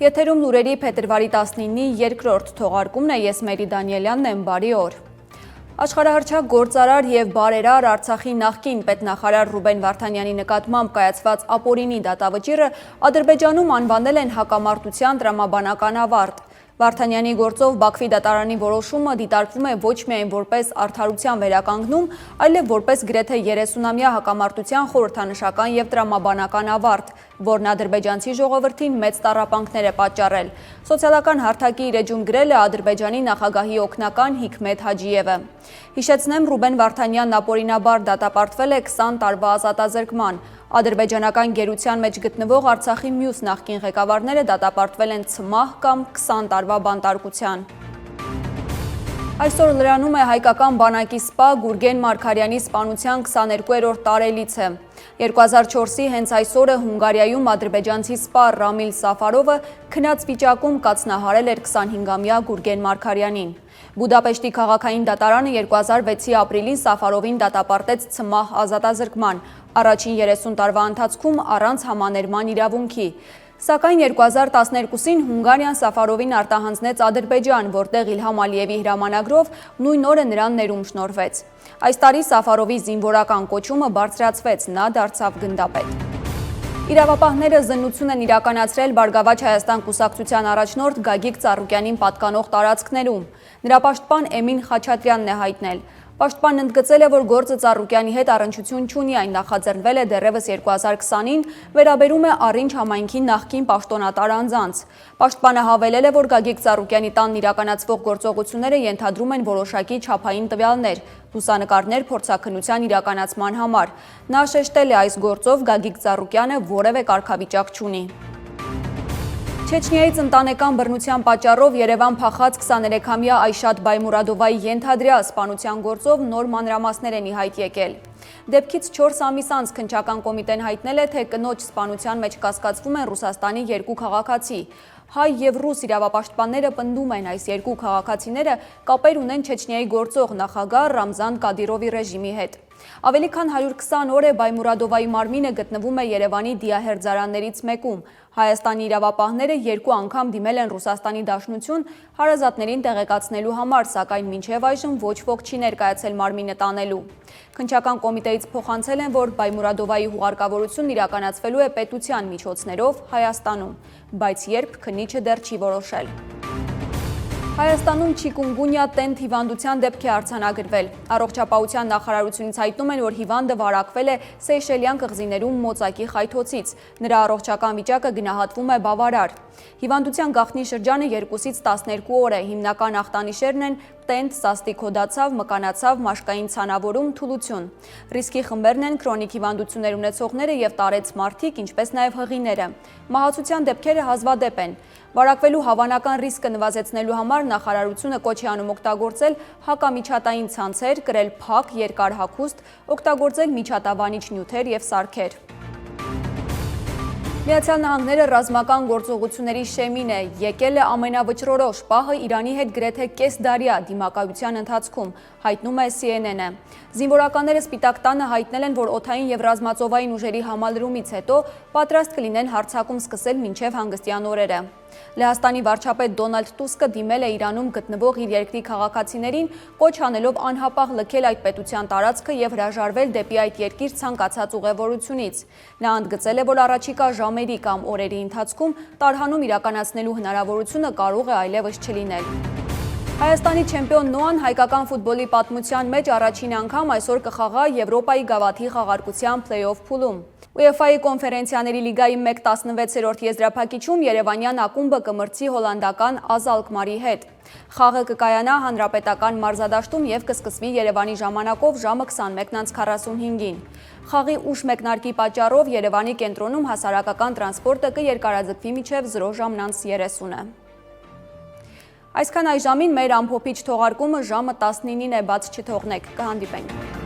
Եթերում լուրերի փետրվարի 19-ի երկրորդ թողարկումն է, ես Մերի Դանիելյանն եմ, բարի օր։ Աշխարհահռչակ գործարար եւ բարերար Արցախի նախկին պետնախարար Ռուբեն Վարդանյանի նկատմամբ կայացված ապօրինի դատավճիռը Ադրբեջանում անվանել են հակամարտության տրամաբանական ավարտ։ Վարդանյանի գործով Բաքվի դատարանի որոշումը դիտարկվում է ոչ միայն որպես արդարության վերականգնում, այլև որպես գրեթե 30-ամյա հակամարտության խորհրդանշական եւ տրամաբանական ավարտ, որն ադրբեջանցի ժողովրդին մեծ տառապանքներ է պատճառել։ Սոցիալական հարթակի իր էջում գրել է Ադրբեջանի նախագահի օգնական Հիքմեթ Հաջիևը։ Հիշեցնեմ, Ռուբեն Վարդանյանն ապօրինաբար դատապարտվել է 20 տարվա ազատազրկման։ Ադրբեջանական գերության մեջ գտնվող Արցախի մյուս նախկին ղեկավարները դատապարտվել են ցմահ կամ 20 տարվա բանտարկության։ Այսօր լրանում է հայկական բանակի սպա Գուրգեն Մարգարյանի սպանության 22-րդ տարելիցը։ 2004-ի հենց այսօրը Հունգարիայում ադրբեջանցի սպա Ռամիլ Սաֆարովը քնած վիճակում կացնահարել էր 25-ամյա Գուրգեն Մարգարյանին։ Բուդապեշտի քաղաքային դատարանը 2006-ի ապրիլին Սաֆարովին դատապարտեց ցմահ ազատազրկման, առաջին 30 տարվա ընթացքում առանց համաներման իրավունքի։ Սակայն 2012-ին Հունգարիան Սաֆարովին արտահանձնեց Ադրբեջան, որտեղ Իլհամ Ալիևի հրամանագրով նույն օրը նրան ներում շնորհվեց։ Այս տարի Սաֆարովի զինվորական կոչումը բարձրացվեց, նա դարձավ գնդապետ։ Իրավապահները զննություն են իրականացրել Բարգավաճ Հայաստան կուսակցության առաջնորդ Գագիկ Ծառուկյանին պատկանող տարածքներում։ Նրա պաշտպան Էմին Խաչատրյանն է հայտնել։ Պաշտպանն ընդգծել է, որ գործը Ծառուկյանի հետ առնչություն չունի, այն նախաձեռնվել է դեռևս 2020-ին, վերաբերում է Առինջ համայնքի նախկին պաշտոնատար անձանց։ Պաշտպանը հավելել է, որ Գագիկ Ծառուկյանի տանն իրականացվող գործողությունները ենթադրում են որոշակի չափային տվյալներ, լուսանկարներ փորձաքննության իրականացման համար։ Նա շեշտել է, այս գործով Գագիկ Ծառուկյանը որևէ կարգավիճակ չունի։ Չեչնիայից ընտանեկան բռնության պատճառով Երևան փախած 23-ամյա Այշաթ Բայմուրադովայի ենթադրյալ սպանության գործով նոր մանրամասներ են ի հայտ եկել։ Դեպքից 4 ամիս անց քննչական կոմիտեն հայտնել է, թե կնոջ սպանության մեջ կասկածվում են Ռուսաստանի երկու քաղաքացի։ Հայ եւ ռուս իրավապաշտպանները պնդում են, այս երկու քաղաքացիները կապեր ունեն Չեչնիայի գործող նախագահ Ռամզան Կադիրովի ռեժիմի հետ։ Ավելի քան 120 օր է Բայմուրադովայի մարմինը գտնվում է Երևանի դիահերձարաններից մեկում։ Հայաստանի իրավապահները 2 անգամ դիմել են Ռուսաստանի Դաշնություն հարազատներին տեղեկացնելու համար, սակայն մինչև այժմ ոչ ոք չի ներկայացել մարմինը տանելու։ Քննչական կոմիտեից փոխանցել են, որ Բայմուրադովայի հուղարկավորությունն իրականացվելու է պետության միջոցներով Հայաստանում, բայց երբ քննիչը դեռ չի որոշել։ Հայաստանում չիկունգունյա տենդ հիվանդության դեպք է արձանագրվել։ Առողջապահության նախարարությունից հայտնում են, որ հիվանդը վարակվել է Սեյշելյան կղզիներում մոծակի խայթոցից։ Նրա առողջական վիճակը գնահատվում է բավարար։ Հիվանդության գաղտնի շրջանը 2-ից 12 օր է, հիմնական ախտանիշերն են տենդ, սաստիկ հոդացավ, մկանացավ, մաշկային ցանավորում, թուլություն։ Ռիսկի խմբերն են քրոնիկ հիվանդություններ ունեցողները եւ տարեց մարդիկ, ինչպես նաեւ հղիները։ Մահացության դեպքերը հազվադեպ են։ Վարակվելու հավանական ռիսկը նվազեցնելու համար նախարարությունը կոչ է անում օգտագործել հակամիջատային ցանցեր, կրել փակ, երկար հագուստ, օգտագործել միջատավանիչ նյութեր եւ սարքեր։ Միացյալ Նահանգները ռազմական գործողությունների շեմին է, եկել է ամենավճռորոշ պահը Իրանի հետ գրեթե կես դարյա դիմակայության ընթացքում, հայտնում է CNN-ը։ Զինվորականները Սպիտակ տանը հայտնել են, որ օդային եւ ռազմածովային ուժերի համալրումից հետո պատրաստ կլինեն հարձակում սկսել մինչև հանգստյան օրերը։ Լեհաստանի վարչապետ Դոնալդ Տուսկը դիմել է Իրանում գտնվող իր երկրի քաղաքացիներին, կոչ անելով անհապաղ լքել այդ պետության տարածքը եւ հրաժարվել դեպի այդ երկիր ցանկացած ուղևորությունից։ Նա ընդգծել է, որ առաջիկա ժամերի կամ օրերի ընթացքում տարհանում իրականացնելու հնարավորությունը կարող է այլևս չլինել։ Հայաստանի չեմպիոն Նոան հայկական ֆուտբոլի պատմության մեջ առաջին անգամ այսօր կխաղա Եվրոպայի գավաթի խաղարկության փլեյ-օֆ փուլում։ UEFA-ի կոնֆերենցիաների լիգայի 1/16-րդ եզրափակիչում Երևանյան ակումբը կմրցի հոլանդական AZ Alkmaar-ի հետ։ Խաղը կկայանա հանրապետական մարզադաշտում եւ կսկսվի Երևանի ժամանակով ժամը 21:45-ին։ Խաղի ուշ մեկնարկի պատճառով Երևանի կենտրոնում հասարակական տրանսպորտը կերկարաձգվի մինչև 0:30-ը։ Այսքան այժմին մեր ամփոփիչ թողարկումը ժամը 19-ին է, բաց չթողնեք, կհանդիպենք։